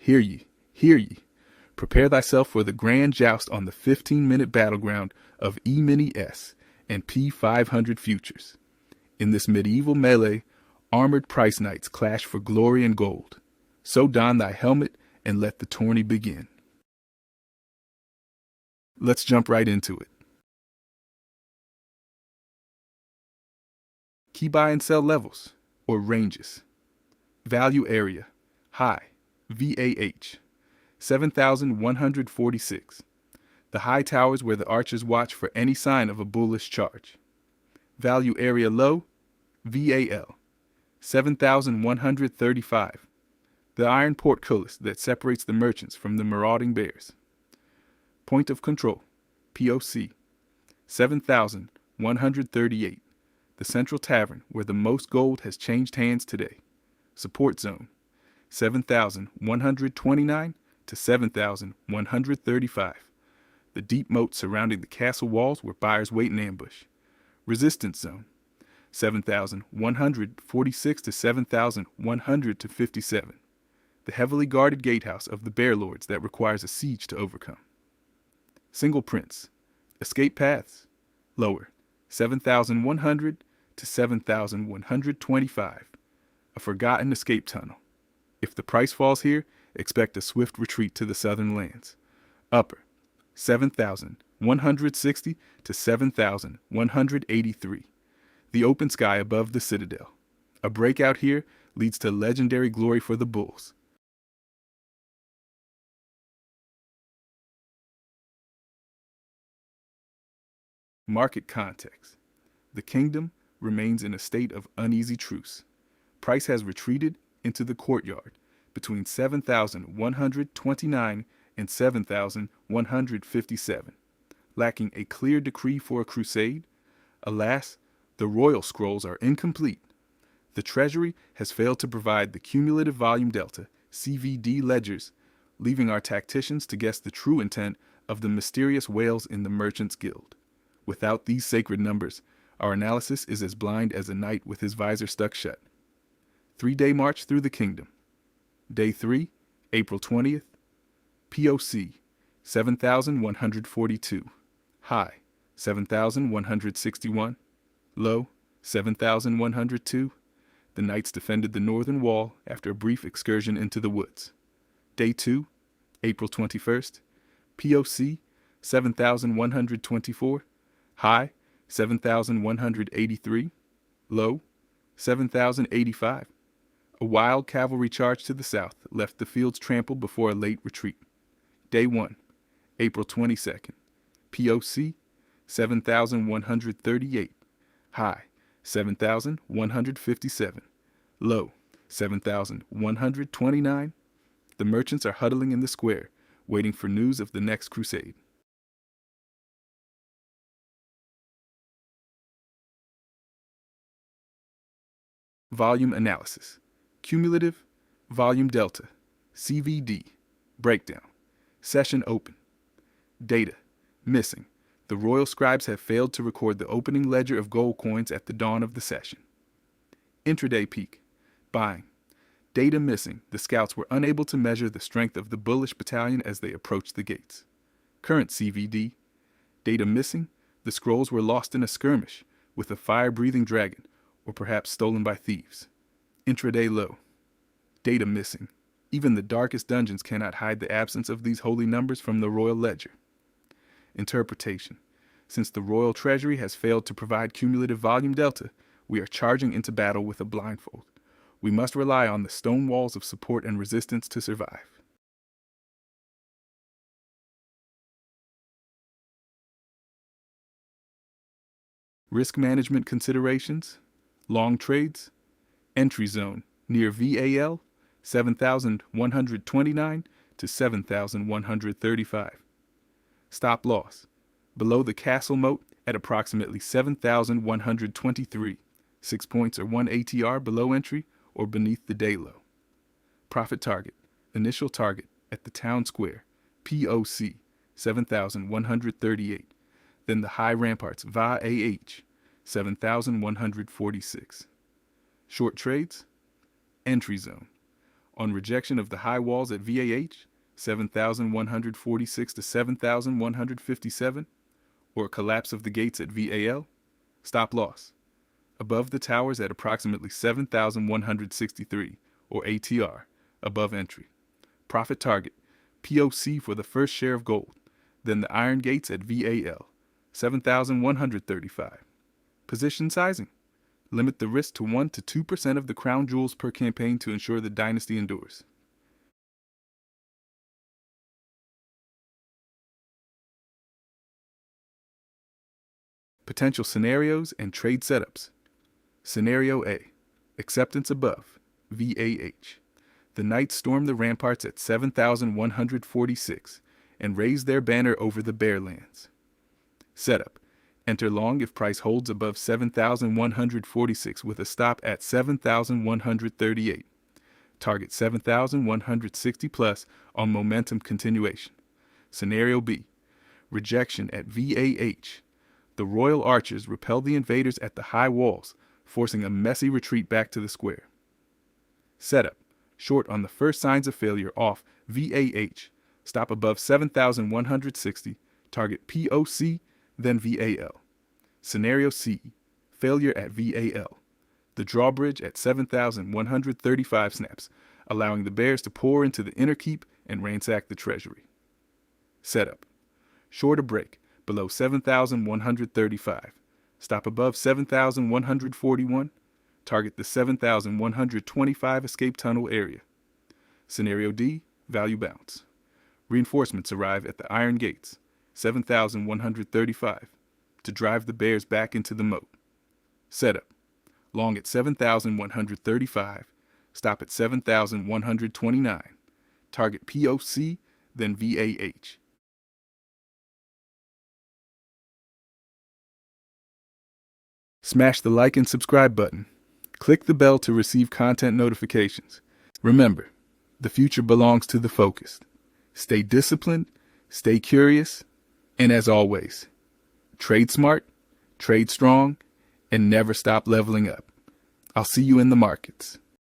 Hear ye, hear ye. Prepare thyself for the grand joust on the 15-minute battleground of E-mini S&P 500 futures. In this medieval melee, armored price knights clash for glory and gold. So don thy helmet and let the tourney begin. Let's jump right into it. Key buy and sell levels, or ranges. Value area, high, VAH, 7,146. The high towers where the archers watch for any sign of a bullish charge. Value area low, VAL, 7,135. The iron portcullis that separates the merchants from the marauding bears. Point of control, POC, 7,138. The central tavern where the most gold has changed hands today. Support zone, 7,129 to 7,135. The deep moat surrounding the castle walls where buyers wait in ambush. Resistance zone, 7,146 to 7,157. The heavily guarded gatehouse of the bear lords that requires a siege to overcome. Single prints, escape paths, lower, 7,100 to 7,125. A forgotten escape tunnel. If the price falls here, expect a swift retreat to the southern lands. Upper, 7,160 to 7,183. The open sky above the citadel. A breakout here leads to legendary glory for the bulls. Market context. The kingdom remains in a state of uneasy truce. Price has retreated into the courtyard between 7,129 and 7,157. Lacking a clear decree for a crusade, alas, the royal scrolls are incomplete. The Treasury has failed to provide the cumulative volume delta, CVD ledgers, leaving our tacticians to guess the true intent of the mysterious whales in the Merchants Guild. Without these sacred numbers, our analysis is as blind as a knight with his visor stuck shut. 3-day march through the kingdom. Day 3, April 20th. POC, 7,142. High, 7,161. Low, 7,102. The knights defended the northern wall after a brief excursion into the woods. Day 2, April 21st. POC, 7,124. High, 7,183. Low, 7,085. A wild cavalry charge to the south left the fields trampled before a late retreat. Day 1, April 22nd. POC, 7,138. High, 7,157. Low, 7,129. The merchants are huddling in the square, waiting for news of the next crusade. Volume analysis. Cumulative, volume delta, CVD, breakdown, session open. Data, missing. The royal scribes have failed to record the opening ledger of gold coins at the dawn of the session. Intraday peak, buying. Data missing. The scouts were unable to measure the strength of the bullish battalion as they approached the gates. Current CVD, data missing. The scrolls were lost in a skirmish with a fire-breathing dragon, or perhaps stolen by thieves. Intraday low. Data missing. Even the darkest dungeons cannot hide the absence of these holy numbers from the royal ledger. Interpretation. Since the royal treasury has failed to provide cumulative volume delta, we are charging into battle with a blindfold. We must rely on the stone walls of support and resistance to survive. Risk management considerations. Long trades. Entry zone near VAL, 7,129 to 7,135. Stop loss below the castle moat at approximately 7,123, 6 points or 1 ATR below entry or beneath the day low. Profit target, initial target at the town square, POC, 7,138. Then the high ramparts, VAH, 7,146. Short trades, entry zone, On rejection of the high walls at VAH, 7,146 to 7,157, or collapse of the gates at VAL, stop loss. Above the towers at approximately 7,163, or ATR, above entry. Profit target, POC for the first share of gold, then the iron gates at VAL, 7,135. Position sizing. Limit the risk to 1 to 2% of the crown jewels per campaign to ensure the dynasty endures. Potential scenarios and trade setups. Scenario A. Acceptance above, VAH. The knights storm the ramparts at 7,146 and raise their banner over the bare lands. Setup. Enter long if price holds above 7,146 with a stop at 7,138. Target 7,160 plus on momentum continuation. Scenario B. Rejection at VAH. The royal archers repel the invaders at the high walls, forcing a messy retreat back to the square. Setup. Short on the first signs of failure off VAH. Stop above 7,160. Target POC, then VAL. Scenario C. Failure at VAL. The drawbridge at 7,135 snaps, allowing the bears to pour into the inner keep and ransack the treasury. Setup. Short a break below 7,135. Stop above 7,141. Target the 7,125 escape tunnel area. Scenario D. Value bounce. Reinforcements arrive at the iron gates, 7,135, to drive the bears back into the moat. Setup. Long at 7,135. Stop at 7,129. Target POC, then VAH. Smash the like and subscribe button. Click the bell to receive content notifications. Remember, the future belongs to the focused. Stay disciplined, stay curious, and as always, trade smart, trade strong, and never stop leveling up. I'll see you in the markets.